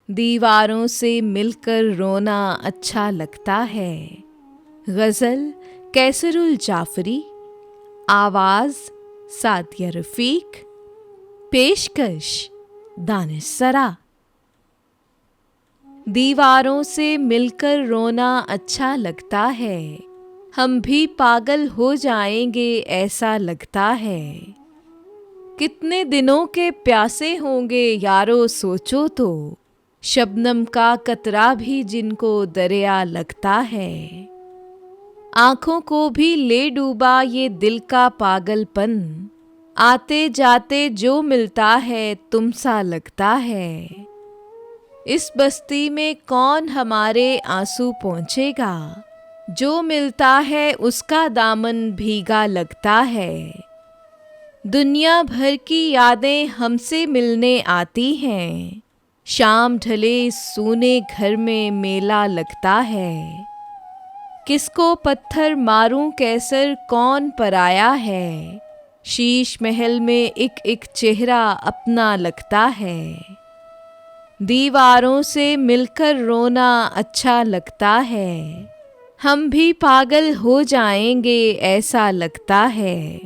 दीवारों से मिलकर रोना अच्छा लगता है। गज़ल कैसरुल जाफरी, आवाज़ सादिया रफ़ीक, पेशकश दानिश सरा। दीवारों से मिलकर रोना अच्छा लगता है, हम भी पागल हो जाएंगे ऐसा लगता है। कितने दिनों के प्यासे होंगे यारो सोचो तो, शबनम का कतरा भी जिनको दरिया लगता है। आँखों को भी ले डूबा ये दिल का पागलपन, आते जाते जो मिलता है तुम सा लगता है। इस बस्ती में कौन हमारे आंसू पहुँचेगा, जो मिलता है उसका दामन भीगा लगता है। दुनिया भर की यादें हमसे मिलने आती हैं, शाम ढले सूने घर में मेला लगता है। किसको पत्थर मारूं कैसर कौन पराया है, शीश महल में एक एक चेहरा अपना लगता है। दीवारों से मिलकर रोना अच्छा लगता है, हम भी पागल हो जाएंगे ऐसा लगता है।